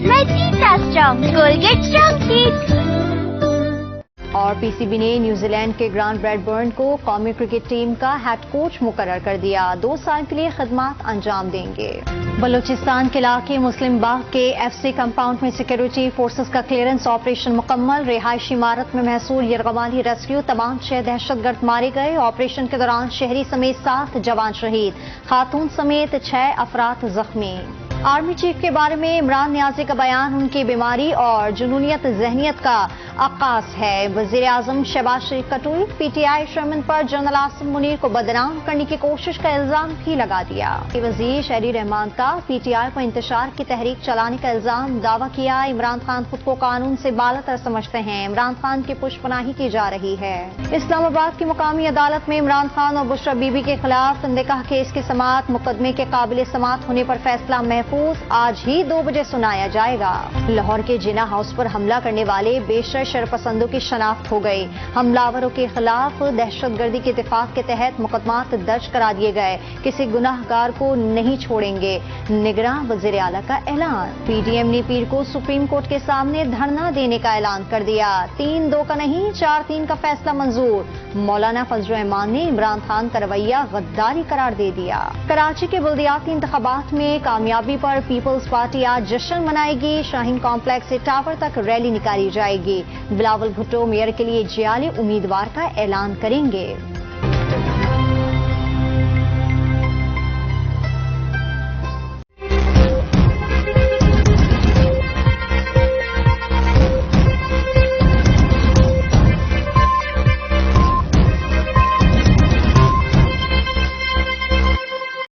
Batista Strong, Colgate Strong Teeth. اور پی C B نے New Zealand کے گرانٹ بریڈبرن کو قومی کرکٹ ٹیم کا ہیڈ کوچ مقرر کر دیا. 2 سال کے لیے خدمات انجام دیں گے. بلوچستان کے علاقے مسلم باغ کے ایف سی کمپاؤنڈ میں سیکیورٹی فورسز کا کلیئرنس آپریشن مکمل. رہائشی عمارت میں محصول یرغمالی ریسکیو. تمام 6 دہشت گرد مارے گئے. آپریشن کے دوران شہری سمیت 7 جوان شہید, خاتون سمیت 6 افراد زخمی. آرمی چیف کے بارے میں عمران نیازی کا بیان ان کی بیماری اور جنونیت ذہنیت کا عکاس ہے. وزیر اعظم شہباز شریف کا tweet. P T I chairman per general Asim Munir کو بدنام کرنے کی کوشش کا الزام بھی لگا دیا. وزیر شہری رحمان کا پی ٹی آئی پر انتشار کی تحریک چلانے کا الزام. دعویٰ کیا عمران خان خود کو قانون سے بالاتر سمجھتے ہیں. عمران خان کی پشت پناہی کی جا رہی ہے. اسلام آباد کی مقامی عدالت میں عمران خان اور بشرا بی بی کے خلاف نکاح کیس کی سماعت. مقدمے کے قابل سماعت ہونے پر فیصلہ محفوظ. آج ہی 2 بجے سنایا جائے گا. لاہور کے جناح ہاؤس پر حملہ کرنے والے بیشتر شرپسندوں کی شناخت ہو گئی. حملہ کے خلاف دہشت گردی کے اتفاق کے تحت مقدمات درج کرا دیے گئے. کسی گناہ گار کو نہیں چھوڑیں گے. نگراں وزیر اعلیٰ کا اعلان. پی ڈی ایم نے پیر کو سپریم کورٹ کے سامنے دھرنا دینے کا اعلان کر دیا. 3-2 کا نہیں 4-3 کا فیصلہ منظور. مولانا فضل الرحمان نے عمران خان کا رویہ غداری قرار دے دیا. کراچی کے بلدیاتی انتخابات میں کامیابی پر پیپلز پارٹی آج جشن منائے گی. شاہین کمپلیکس سے ٹاور تک ریلی نکالی جائے گی. بلاول بھٹو میئر کے لیے جعلی امیدوار کا اعلان کریں گے.